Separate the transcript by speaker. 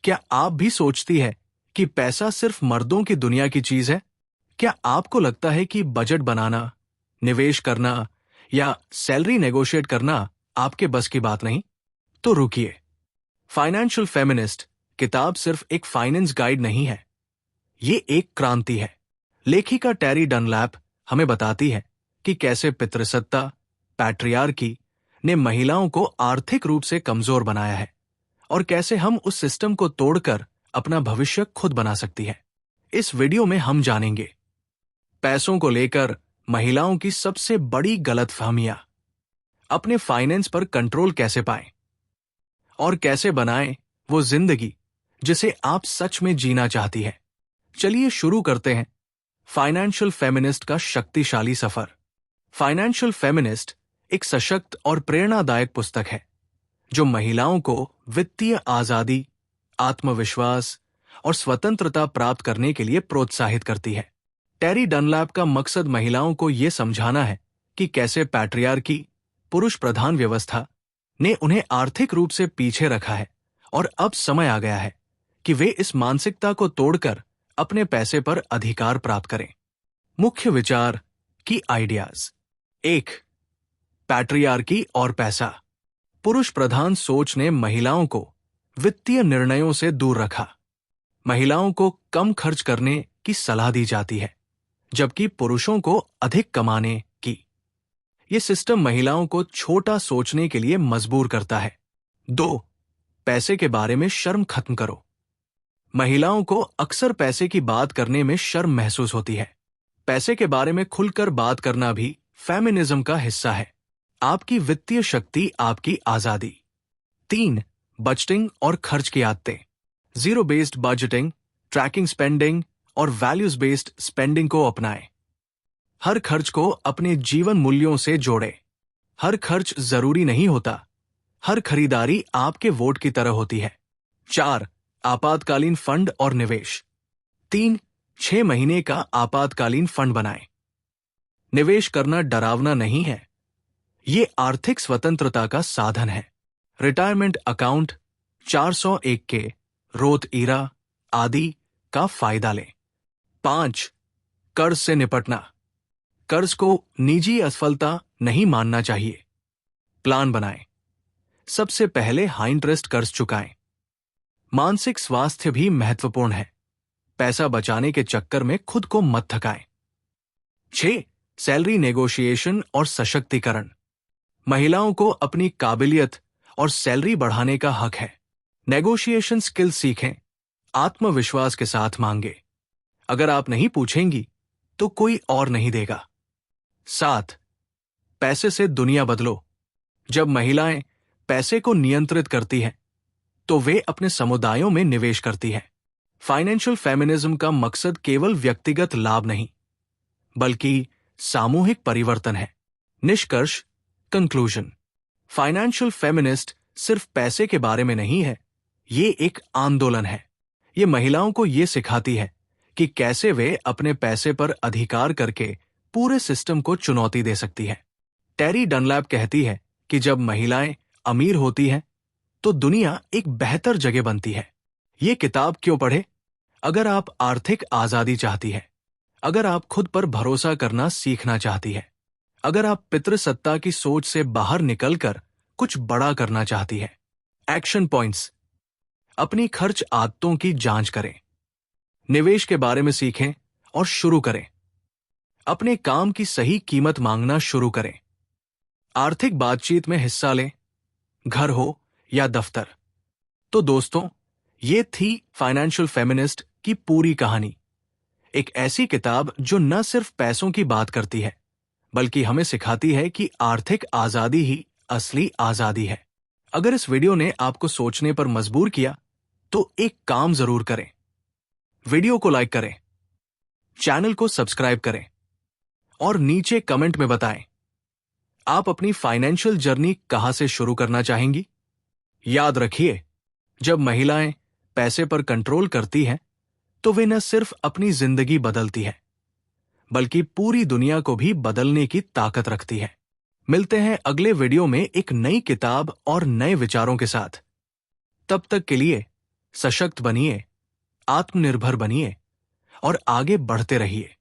Speaker 1: क्या आप भी सोचती है कि पैसा सिर्फ मर्दों की दुनिया की चीज है? क्या आपको लगता है कि बजट बनाना, निवेश करना या सैलरी नेगोशिएट करना आपके बस की बात नहीं? तो रुकिए। फाइनेंशियल फेमिनिस्ट किताब सिर्फ एक फाइनेंस गाइड नहीं है, ये एक क्रांति है। लेखिका टेरी डनलैप हमें बताती है कि कैसे पितृसत्ता, पैट्रियार्की ने महिलाओं को आर्थिक रूप से कमजोर बनाया है और कैसे हम उस सिस्टम को तोड़कर अपना भविष्य खुद बना सकती है। इस वीडियो में हम जानेंगे पैसों को लेकर महिलाओं की सबसे बड़ी गलतफहमियां, अपने फाइनेंस पर कंट्रोल कैसे पाएं और कैसे बनाएं वो जिंदगी जिसे आप सच में जीना चाहती है। चलिए शुरू करते हैं फाइनेंशियल फेमिनिस्ट का शक्तिशाली सफर। फाइनेंशियल फेमिनिस्ट एक सशक्त और प्रेरणादायक पुस्तक है जो महिलाओं को वित्तीय आजादी, आत्मविश्वास और स्वतंत्रता प्राप्त करने के लिए प्रोत्साहित करती है। टेरी डनलैप का मकसद महिलाओं को यह समझाना है कि कैसे पैट्रियार्की, पुरुष प्रधान व्यवस्था ने उन्हें आर्थिक रूप से पीछे रखा है और अब समय आ गया है कि वे इस मानसिकता को तोड़कर अपने पैसे पर अधिकार प्राप्त करें। मुख्य विचार की आइडियाज। 1. पैट्रियार्की और पैसा। पुरुष प्रधान सोच ने महिलाओं को वित्तीय निर्णयों से दूर रखा। महिलाओं को कम खर्च करने की सलाह दी जाती है, जबकि पुरुषों को अधिक कमाने की। यह सिस्टम महिलाओं को छोटा सोचने के लिए मजबूर करता है। 2. पैसे के बारे में शर्म खत्म करो। महिलाओं को अक्सर पैसे की बात करने में शर्म महसूस होती है। पैसे के बारे में खुलकर बात करना भी फेमिनिज्म का हिस्सा है। आपकी वित्तीय शक्ति, आपकी आजादी। 3. बजटिंग और खर्च की आदतें। Zero based budgeting, tracking spending और वैल्यूज बेस्ड स्पेंडिंग को अपनाएं। हर खर्च को अपने जीवन मूल्यों से जोड़ें। हर खर्च जरूरी नहीं होता। हर खरीदारी आपके वोट की तरह होती है। 4. आपातकालीन फंड और निवेश। 3. 6 महीने का आपातकालीन फंड बनाएं। निवेश करना डरावना नहीं है, ये आर्थिक स्वतंत्रता का साधन है। रिटायरमेंट अकाउंट, 401 के, रोथ ईरा आदि का फायदा लें। 5. कर्ज से निपटना। कर्ज को निजी असफलता नहीं मानना चाहिए। प्लान बनाएं। सबसे पहले हाई इंटरेस्ट कर्ज चुकाएं। मानसिक स्वास्थ्य भी महत्वपूर्ण है। पैसा बचाने के चक्कर में खुद को मत थकाएं। 6. सैलरी नेगोशिएशन और सशक्तिकरण। महिलाओं को अपनी काबिलियत और सैलरी बढ़ाने का हक है। नेगोशिएशन स्किल सीखें, आत्मविश्वास के साथ मांगे। अगर आप नहीं पूछेंगी तो कोई और नहीं देगा। 7. पैसे से दुनिया बदलो। जब महिलाएं पैसे को नियंत्रित करती हैं तो वे अपने समुदायों में निवेश करती हैं। फाइनेंशियल फेमिनिज्म का मकसद केवल व्यक्तिगत लाभ नहीं, बल्कि सामूहिक परिवर्तन है। निष्कर्ष, कंक्लूजन। फाइनेंशियल फेमिनिस्ट सिर्फ पैसे के बारे में नहीं है, ये एक आंदोलन है। ये महिलाओं को ये सिखाती है कि कैसे वे अपने पैसे पर अधिकार करके पूरे सिस्टम को चुनौती दे सकती है। टेरी डनलैप कहती है कि जब महिलाएं अमीर होती हैं तो दुनिया एक बेहतर जगह बनती है। ये किताब क्यों पढ़े? अगर आप आर्थिक आजादी चाहती है, अगर आप खुद पर भरोसा करना सीखना चाहती है, अगर आप पितृसत्ता की सोच से बाहर निकलकर कुछ बड़ा करना चाहती है। Action points. अपनी खर्च आदतों की जांच करें। निवेश के बारे में सीखें और शुरू करें। अपने काम की सही कीमत मांगना शुरू करें। आर्थिक बातचीत में हिस्सा लें, घर हो या दफ्तर। तो दोस्तों, ये थी फाइनेंशियल फेमिनिस्ट की पूरी कहानी। एक ऐसी किताब जो न सिर्फ पैसों की बात करती है, बल्कि हमें सिखाती है कि आर्थिक आजादी ही असली आजादी है। अगर इस वीडियो ने आपको सोचने पर मजबूर किया, तो एक काम जरूर करें। वीडियो को लाइक करें, चैनल को सब्सक्राइब करें और नीचे कमेंट में बताएं आप अपनी फाइनेंशियल जर्नी कहां से शुरू करना चाहेंगी। याद रखिए, जब महिलाएं पैसे पर कंट्रोल करती हैं, तो वे न सिर्फ अपनी जिंदगी बदलती हैं, बल्कि पूरी दुनिया को भी बदलने की ताकत रखती है। मिलते हैं अगले वीडियो में एक नई किताब और नए विचारों के साथ। तब तक के लिए सशक्त बनिए, आत्मनिर्भर बनिए और आगे बढ़ते रहिए।